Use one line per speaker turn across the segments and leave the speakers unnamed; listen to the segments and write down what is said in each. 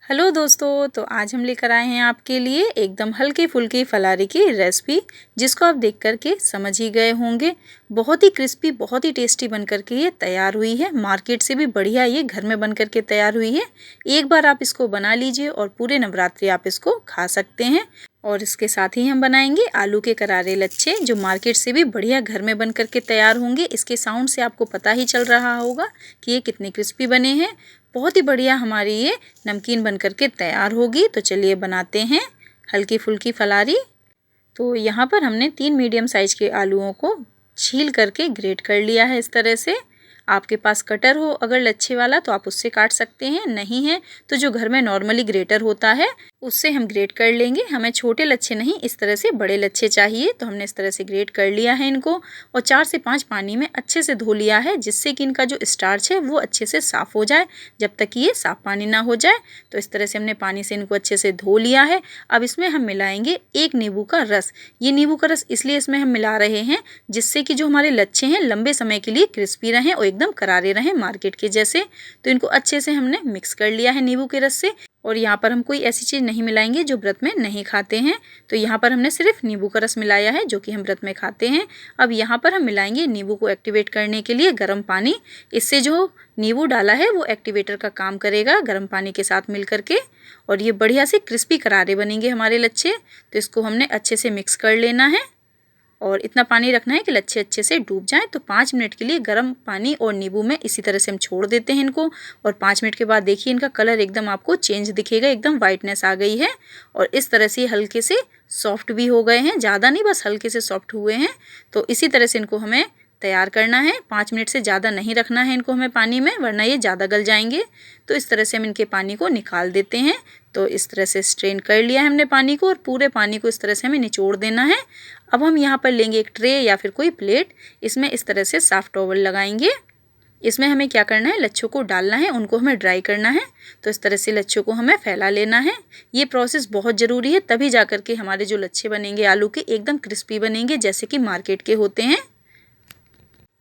Hello दोस्तों, तो आज हम लेकर आए हैं आपके लिए एकदम हल्की फुल्की फलारी की रेसिपी, जिसको आप देख कर के समझ ही गए होंगे। बहुत ही क्रिस्पी, बहुत ही टेस्टी बन कर के ये तैयार हुई है। मार्केट से भी बढ़िया ये घर में बन कर के तैयार हुई है। एक बार आप इसको बना लीजिए और पूरे नवरात्रि आप इसको खा सकते हैं। और इसके साथ ही हम बनाएंगे आलू के करारे लच्छे, जो मार्केट से भी बढ़िया घर में बन कर के तैयार होंगे। इसके साउंड से आपको पता ही चल रहा होगा कि ये कितने क्रिस्पी बने हैं। बहुत ही बढ़िया हमारी ये नमकीन बन कर के तैयार होगी। तो चलिए बनाते हैं हल्की फुल्की फलारी। तो यहाँ पर हमने 3 मीडियम साइज के आलूओं को छील करके ग्रेट कर लिया है इस तरह से। आपके पास कटर हो अगर लच्छे वाला तो आप उससे काट सकते हैं, नहीं है तो जो घर में नॉर्मली ग्रेटर होता है उससे हम ग्रेट कर लेंगे। हमें छोटे लच्छे नहीं, इस तरह से बड़े लच्छे चाहिए। तो हमने इस तरह से ग्रेट कर लिया है इनको और 4 से 5 पानी में अच्छे से धो लिया है, जिससे कि इनका जो स्टार्च है वो अच्छे से साफ़ हो जाए। जब तक कि ये साफ़ पानी ना हो जाए, तो इस तरह से हमने पानी से इनको अच्छे से धो लिया है। अब इसमें हम मिलाएंगे 1 नींबू का रस। ये नींबू का रस इसलिए इसमें हम मिला रहे हैं जिससे कि जो हमारे लच्छे हैं लंबे समय के लिए क्रिस्पी रहें और एकदम करारे रहें मार्केट के जैसे। तो इनको अच्छे से हमने मिक्स कर लिया है नींबू के रस से। और यहाँ पर हम कोई ऐसी चीज़ नहीं मिलाएंगे जो व्रत में नहीं खाते हैं। तो यहाँ पर हमने सिर्फ नींबू का रस मिलाया है, जो कि हम व्रत में खाते हैं। अब यहाँ पर हम मिलाएंगे नींबू को एक्टिवेट करने के लिए गर्म पानी। इससे जो नींबू डाला है वो एक्टिवेटर का काम करेगा गर्म पानी के साथ मिल करके, और ये बढ़िया से क्रिस्पी करारे बनेंगे हमारे लच्छे। तो इसको हमने अच्छे से मिक्स कर लेना है और इतना पानी रखना है कि लच्छे अच्छे से डूब जाएं। तो 5 मिनट के लिए गर्म पानी और नींबू में इसी तरह से हम छोड़ देते हैं इनको। और 5 मिनट के बाद देखिए इनका कलर एकदम आपको चेंज दिखेगा, एकदम वाइटनेस आ गई है। और इस तरह से हल्के से सॉफ्ट भी हो गए हैं, ज़्यादा नहीं, बस हल्के से सॉफ्ट हुए हैं। तो इसी तरह से इनको हमें तैयार करना है। 5 मिनट से ज़्यादा नहीं रखना है इनको हमें पानी में, वरना ये ज़्यादा गल जाएंगे। तो इस तरह से हम इनके पानी को निकाल देते हैं। तो इस तरह से स्ट्रेन कर लिया है हमने पानी को और पूरे पानी को इस तरह से हमें निचोड़ देना है। अब हम यहाँ पर लेंगे एक ट्रे या फिर कोई प्लेट, इसमें इस तरह से सॉफ्ट टॉवल लगाएंगे। इसमें हमें क्या करना है, लच्छों को डालना है, उनको हमें ड्राई करना है। तो इस तरह से लच्छों को हमें फैला लेना है। ये प्रोसेस बहुत ज़रूरी है, तभी जा कर के हमारे जो लच्छे बनेंगे आलू के एकदम क्रिस्पी बनेंगे जैसे कि मार्केट के होते हैं।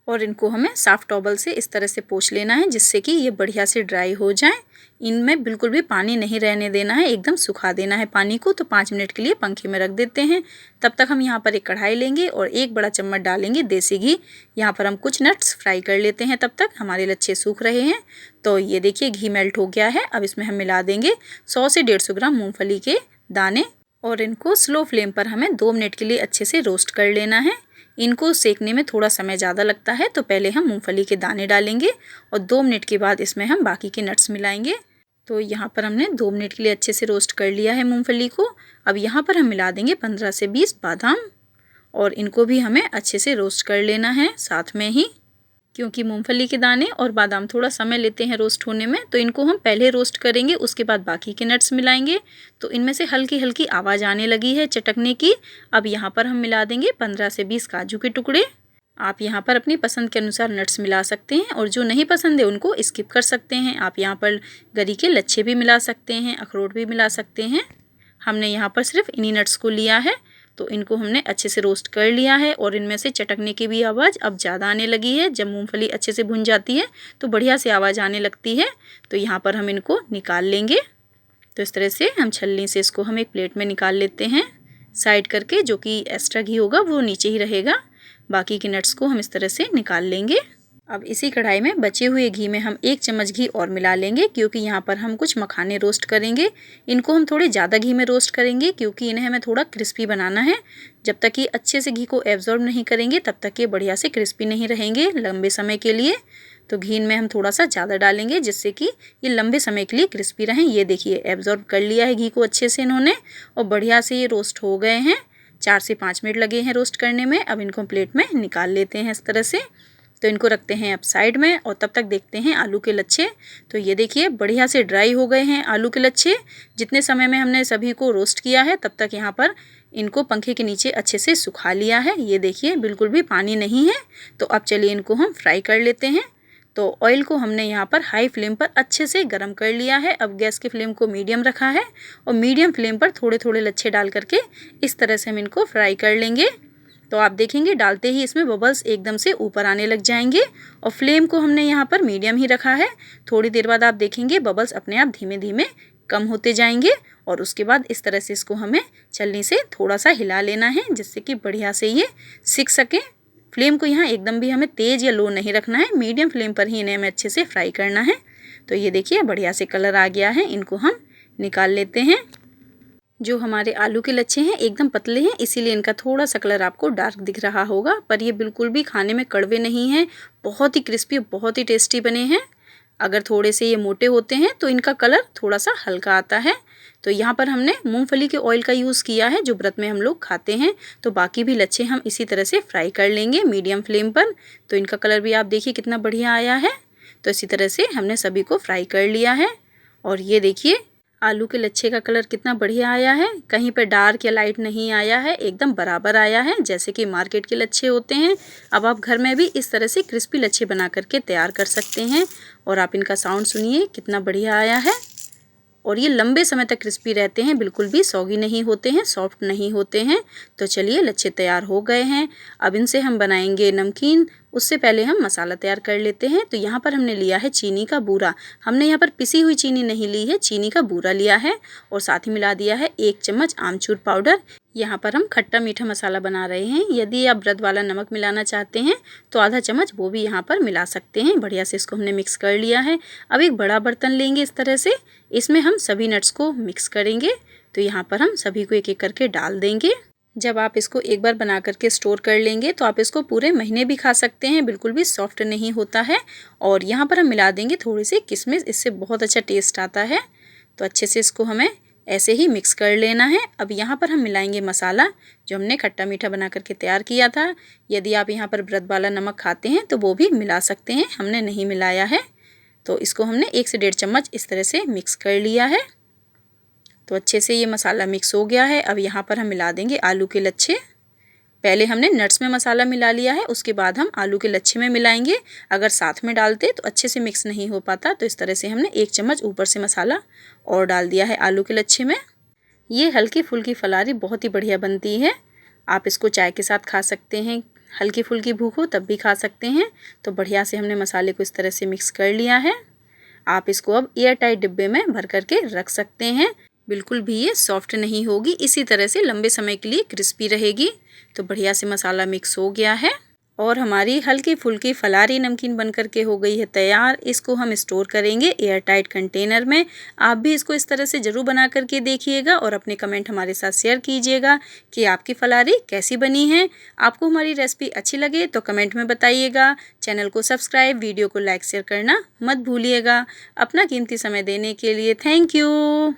और इनको हमें सॉफ्ट टॉवल से इस तरह से पोंछ लेना है, जिससे कि ये बढ़िया से ड्राई हो जाएं। इनमें बिल्कुल भी पानी नहीं रहने देना है, एकदम सुखा देना है पानी को। तो 5 मिनट के लिए पंखे में रख देते हैं। तब तक हम यहाँ पर एक कढ़ाई लेंगे और 1 बड़ा चम्मच डालेंगे देसी घी। यहाँ पर हम कुछ नट्स फ्राई कर लेते हैं, तब तक हमारे लच्छे सूख रहे हैं। तो ये देखिए घी मेल्ट हो गया है। अब इसमें हम मिला देंगे 100 से 150 ग्राम मूँगफली के दाने और इनको स्लो फ्लेम पर हमें 2 मिनट के लिए अच्छे से रोस्ट कर लेना है। इनको सेकने में थोड़ा समय ज़्यादा लगता है, तो पहले हम मूंगफली के दाने डालेंगे और 2 मिनट के बाद इसमें हम बाकी के नट्स मिलाएंगे। तो यहाँ पर हमने 2 मिनट के लिए अच्छे से रोस्ट कर लिया है मूंगफली को। अब यहाँ पर हम मिला देंगे 15 से 20 बादाम और इनको भी हमें अच्छे से रोस्ट कर लेना है साथ में ही, क्योंकि मूंगफली के दाने और बादाम थोड़ा समय लेते हैं रोस्ट होने में। तो इनको हम पहले रोस्ट करेंगे, उसके बाद बाकी के नट्स मिलाएंगे। तो इनमें से हल्की हल्की आवाज़ आने लगी है चटकने की। अब यहाँ पर हम मिला देंगे 15 से 20 काजू के टुकड़े। आप यहाँ पर अपनी पसंद के अनुसार नट्स मिला सकते हैं और जो नहीं पसंद है उनको स्किप कर सकते हैं। आप यहाँ पर गरी के लच्छे भी मिला सकते हैं, अखरोट भी मिला सकते हैं। हमने यहाँ पर सिर्फ इन्हीं नट्स को लिया है। तो इनको हमने अच्छे से रोस्ट कर लिया है और इनमें से चटकने की भी आवाज़ अब ज़्यादा आने लगी है। जब मूंगफली अच्छे से भुन जाती है तो बढ़िया से आवाज़ आने लगती है। तो यहाँ पर हम इनको निकाल लेंगे। तो इस तरह से हम छलनी से इसको हम एक प्लेट में निकाल लेते हैं साइड करके, जो कि एक्स्ट्रा घी होगा वो नीचे ही रहेगा। बाकी के नट्स को हम इस तरह से निकाल लेंगे। अब इसी कढ़ाई में बचे हुए घी में हम 1 चम्मच घी और मिला लेंगे, क्योंकि यहाँ पर हम कुछ मखाने रोस्ट करेंगे। इनको हम थोड़े ज़्यादा घी में रोस्ट करेंगे, क्योंकि इन्हें हमें थोड़ा क्रिस्पी बनाना है। जब तक ये अच्छे से घी को एब्जॉर्ब नहीं करेंगे तब तक ये बढ़िया से क्रिस्पी नहीं रहेंगे लंबे समय के लिए। तो घी में हम थोड़ा सा ज़्यादा डालेंगे, जिससे कि ये लंबे समय के लिए क्रिस्पी रहें। ये देखिए एब्जॉर्ब कर लिया है घी को अच्छे से इन्होंने और बढ़िया से ये रोस्ट हो गए हैं। 4 से 5 मिनट लगे हैं रोस्ट करने में। अब इनको प्लेट में निकाल लेते हैं इस तरह से। तो इनको रखते हैं अब साइड में और तब तक देखते हैं आलू के लच्छे। तो ये देखिए बढ़िया से ड्राई हो गए हैं आलू के लच्छे। जितने समय में हमने सभी को रोस्ट किया है तब तक यहाँ पर इनको पंखे के नीचे अच्छे से सुखा लिया है। ये देखिए बिल्कुल भी पानी नहीं है। तो अब चलिए इनको हम फ्राई कर लेते हैं। तो ऑयल को हमने यहाँ पर हाई फ्लेम पर अच्छे से गर्म कर लिया है। अब गैस की फ्लेम को मीडियम रखा है और मीडियम फ्लेम पर थोड़े थोड़े लच्छे डाल करके इस तरह से हम इनको फ्राई कर लेंगे। तो आप देखेंगे डालते ही इसमें बबल्स एकदम से ऊपर आने लग जाएंगे और फ्लेम को हमने यहाँ पर मीडियम ही रखा है। थोड़ी देर बाद आप देखेंगे बबल्स अपने आप धीमे धीमे कम होते जाएंगे और उसके बाद इस तरह से इसको हमें छलनी से थोड़ा सा हिला लेना है जिससे कि बढ़िया से ये सिक सके। फ्लेम को यहाँ एकदम भी हमें तेज़ या लो नहीं रखना है, मीडियम फ्लेम पर ही इन्हें हमें अच्छे से फ्राई करना है। तो ये देखिए बढ़िया से कलर आ गया है, इनको हम निकाल लेते हैं। जो हमारे आलू के लच्छे हैं एकदम पतले हैं, इसीलिए इनका थोड़ा सा कलर आपको डार्क दिख रहा होगा, पर ये बिल्कुल भी खाने में कड़वे नहीं हैं, बहुत ही क्रिस्पी, बहुत ही टेस्टी बने हैं। अगर थोड़े से ये मोटे होते हैं तो इनका कलर थोड़ा सा हल्का आता है। तो यहाँ पर हमने मूंगफली के ऑयल का यूज़ किया है जो व्रत में हम लोग खाते हैं। तो बाकी भी लच्छे हम इसी तरह से फ्राई कर लेंगे मीडियम फ्लेम पर। तो इनका कलर भी आप देखिए कितना बढ़िया आया है। तो इसी तरह से हमने सभी को फ्राई कर लिया है। और ये देखिए आलू के लच्छे का कलर कितना बढ़िया आया है, कहीं पर डार्क या लाइट नहीं आया है, एकदम बराबर आया है जैसे कि मार्केट के लच्छे होते हैं। अब आप घर में भी इस तरह से क्रिस्पी लच्छे बना करके तैयार कर सकते हैं। और आप इनका साउंड सुनिए कितना बढ़िया आया है। और ये लंबे समय तक क्रिस्पी रहते हैं, बिल्कुल भी सौगी नहीं होते हैं, सॉफ्ट नहीं होते हैं। तो चलिए लच्छे तैयार हो गए हैं। अब इनसे हम बनाएंगे नमकीन। उससे पहले हम मसाला तैयार कर लेते हैं। तो यहाँ पर हमने लिया है चीनी का बूरा। हमने यहाँ पर पिसी हुई चीनी नहीं ली है, चीनी का बूरा लिया है। और साथ ही मिला दिया है 1 चम्मच आमचूर पाउडर। यहाँ पर हम खट्टा मीठा मसाला बना रहे हैं। यदि आप व्रत वाला नमक मिलाना चाहते हैं तो आधा चम्मच वो भी यहाँ पर मिला सकते हैं। बढ़िया से इसको हमने मिक्स कर लिया है। अब एक बड़ा बर्तन लेंगे इस तरह से, इसमें हम सभी नट्स को मिक्स करेंगे। तो यहाँ पर हम सभी को एक एक करके डाल देंगे। जब आप इसको एक बार बना करके स्टोर कर लेंगे तो आप इसको पूरे महीने भी खा सकते हैं, बिल्कुल भी सॉफ्ट नहीं होता है। और यहाँ पर हम मिला देंगे थोड़ी सी किशमिश, इससे बहुत अच्छा टेस्ट आता है। तो अच्छे से इसको हमें ऐसे ही मिक्स कर लेना है। अब यहाँ पर हम मिलाएंगे मसाला जो हमने खट्टा मीठा बना करके तैयार किया था। यदि आप यहाँ पर व्रत वाला नमक खाते हैं तो वो भी मिला सकते हैं, हमने नहीं मिलाया है। तो इसको हमने 1 से 1.5 चम्मच इस तरह से मिक्स कर लिया है। तो अच्छे से ये मसाला मिक्स हो गया है। अब यहाँ पर हम मिला देंगे आलू के लच्छे। पहले हमने नट्स में मसाला मिला लिया है, उसके बाद हम आलू के लच्छे में मिलाएंगे। अगर साथ में डालते तो अच्छे से मिक्स नहीं हो पाता। तो इस तरह से हमने 1 चम्मच ऊपर से मसाला और डाल दिया है आलू के लच्छे में। ये हल्की फुल्की फलारी बहुत ही बढ़िया बनती है। आप इसको चाय के साथ खा सकते हैं, हल्की फुल्की भूख हो तब भी खा सकते हैं। तो बढ़िया से हमने मसाले को इस तरह से मिक्स कर लिया है। आप इसको अब एयर टाइट डिब्बे में भर करके रख सकते हैं। बिल्कुल भी ये सॉफ्ट नहीं होगी, इसी तरह से लंबे समय के लिए क्रिस्पी रहेगी। तो बढ़िया से मसाला मिक्स हो गया है और हमारी हल्की फुल्की फलारी नमकीन बन करके हो गई है तैयार। इसको हम स्टोर करेंगे एयर टाइट कंटेनर में। आप भी इसको इस तरह से ज़रूर बना करके देखिएगा और अपने कमेंट हमारे साथ शेयर कीजिएगा कि आपकी फलारी कैसी बनी है। आपको हमारी रेसिपी अच्छी लगे तो कमेंट में बताइएगा। चैनल को सब्सक्राइब, वीडियो को लाइक शेयर करना मत भूलिएगा। अपना कीमती समय देने के लिए थैंक यू।